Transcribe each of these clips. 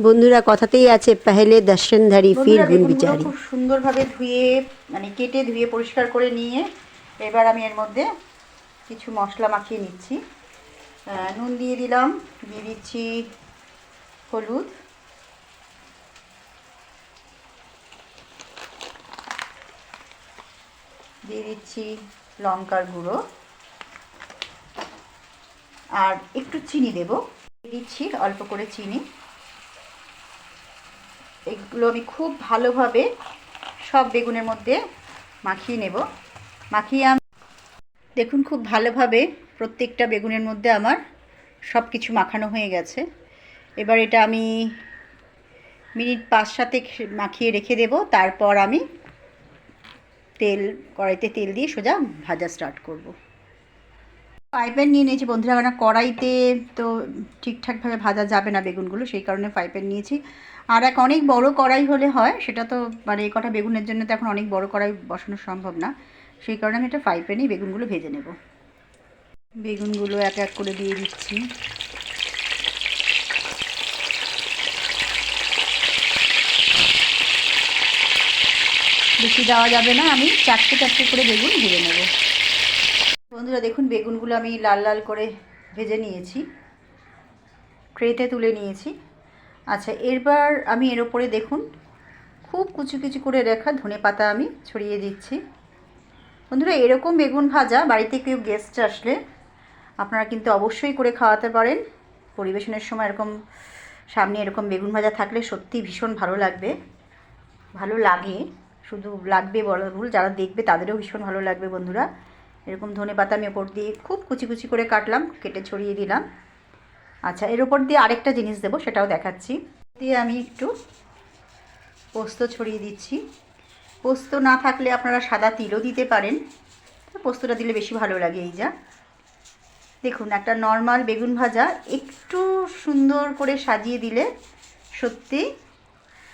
বন্ধুরা কথাতেই আছে পহলে দর্শনধারী ফির গুণ বিচারি। খুব সুন্দরভাবে ধুয়ে মানে কেটে ধুয়ে পরিষ্কার করে নিয়ে এবার আমি এর মধ্যে কিছু মশলা মাখিয়ে নিচ্ছি। নুন দিয়ে দিলাম, দিয়ে দিচ্ছি হলুদ, দিয়ে দিচ্ছি লঙ্কার গুঁড়ো আর একটু চিনি দেব, দিচ্ছি অল্প করে চিনি। এগুলো আমি খুব ভালোভাবে সব বেগুনের মধ্যে মাখিয়ে নেব। মাখিয়ে আমি দেখুন খুব ভালোভাবে প্রত্যেকটা বেগুনের মধ্যে আমার সব কিছু মাখানো হয়ে গেছে। এবার এটা আমি মিনিট 5-7 মাখিয়ে রেখে দেব। তারপর আমি কড়াইতে তেল দিয়ে সোজা ভাজা স্টার্ট করব। ফ্রাই প্যান নিয়ে নিয়েছি বন্ধুরা, কারণ কড়াইতে তো ঠিকঠাকভাবে ভাজা যাবে না বেগুনগুলো, সেই কারণে ফ্রাই প্যান নিয়েছি। আর এক অনেক বড় কড়াই হলে হয়, সেটা তো মানে এই কটা বেগুনের জন্য তো এখন অনেক বড় কড়াই বসানো সম্ভব না, সেই কারণে আমি একটা ফ্রাই প্যানেই বেগুনগুলো ভেজে নেব। বেগুনগুলো এক এক করে দিয়ে দিচ্ছি। বেশি দেওয়া যাবে না, আমি চারটে করে বেগুন ভেজে নেব। বন্ধুরা দেখুন বেগুনগুলো আমি লাল লাল করে ভেজে নিয়েছি, ট্রেতে তুলে নিয়েছি। আচ্ছা, এরবার আমি এর ওপরে দেখুন খুব কুচি কুচি করে রাখা ধনেপাতা আমি ছড়িয়ে দিচ্ছি। বন্ধুরা এরকম বেগুন ভাজা বাড়িতে কেউ গেস্ট আসলে আপনারা কিন্তু অবশ্যই করে খাওয়াতে পারেন। পরিবেশনের সময় এরকম সামনে এরকম বেগুন ভাজা থাকলে সত্যি ভীষণ ভালো লাগবে, ভালো লাগে, শুধু লাগবে বড় ভুল, যারা দেখবে তাদেরও ভীষণ ভালো লাগবে। বন্ধুরা এরকম ধনেপাতা আমি ওপর দিয়ে খুব কুচি কুচি করে কাটলাম, কেটে ছড়িয়ে দিলাম। আচ্ছা, এর ওপর দিয়ে আরেকটা জিনিস দেবো, সেটাও দেখাচ্ছি। দিয়ে আমি একটু পোস্ত ছড়িয়ে দিচ্ছি। পোস্ত না থাকলে আপনারা সাদা তিলও দিতে পারেন, পোস্তটা দিলে বেশি ভালো লাগে। এই যা দেখুন একটা নর্মাল বেগুন ভাজা একটু সুন্দর করে সাজিয়ে দিলে সত্যি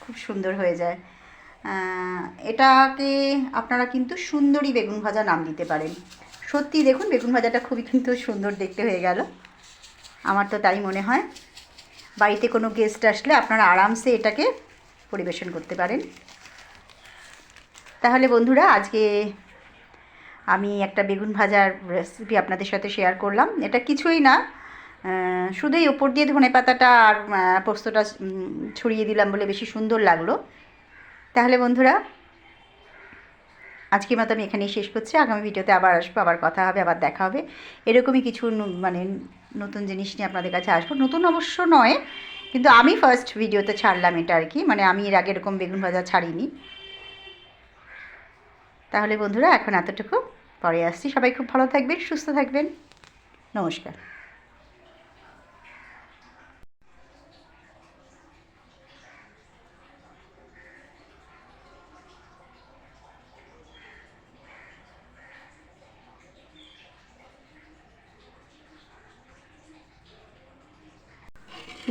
খুব সুন্দর হয়ে যায়। এটাকে আপনারা কিন্তু সুন্দরী বেগুন ভাজা নাম দিতে পারেন। সত্যি দেখুন বেগুন ভাজাটা খুবই কিন্তু সুন্দর দেখতে হয়ে গেল, আমার তো তাই মনে হয়। বাড়িতে কোনো গেস্ট আসলে আপনারা আরামসে এটাকে পরিবেশন করতে পারেন। তাহলে বন্ধুরা আজকে আমি একটা বেগুন ভাজার রেসিপি আপনাদের সাথে শেয়ার করলাম। এটা কিছুই না, শুধুই ওপর দিয়ে ধনেপাতাটা আর পোস্তটা ছড়িয়ে দিলাম বলে বেশি সুন্দর লাগলো। তাহলে বন্ধুরা আজকের মতো আমি এখানেই শেষ করছি। আগামী ভিডিওতে আবার আসবো, আবার কথা হবে, আবার দেখা হবে। এরকমই কিছু মানে নতুন জিনিস নিয়ে আপনাদের কাছে আসবো। নতুন অবশ্য নয়, কিন্তু আমি ফার্স্ট ভিডিওতে ছাড়লাম এটা আর কি, মানে আমি এর আগে এরকম বেগুন ভাজা ছাড়িনি। তাহলে বন্ধুরা এখন এতটুকু, পরে আসছি। সবাই খুব ভালো থাকবেন, সুস্থ থাকবেন। নমস্কার।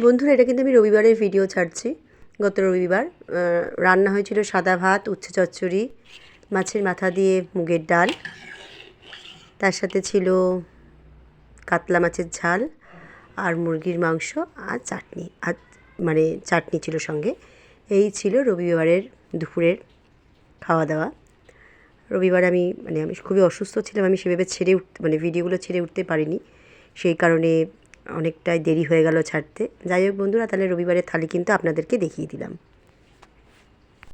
বন্ধুরা এটা কিন্তু আমি রবিবারের ভিডিও ছাড়ছি। গত রবিবার রান্না হয়েছিল সাদা ভাত, উচ্ছে চচ্চড়ি, মাছের মাথা দিয়ে মুগের ডাল, তার সাথে ছিল কাতলা মাছের ঝাল আর মুরগির মাংস আর চাটনি, আর মানে চাটনি ছিল সঙ্গে। এই ছিল রবিবারের দুপুরের খাওয়া দাওয়া। রবিবার আমি খুবই অসুস্থ ছিলাম, আমি সেভাবে ভিডিওগুলো ছেড়ে উঠতে পারিনি, সেই কারণে অনেকটাই দেরি হয়ে গেল ছাড়তে। যাই হোক বন্ধুরা, তাহলে রবিবারের থালি কিন্তু আপনাদেরকে দেখিয়ে দিলাম।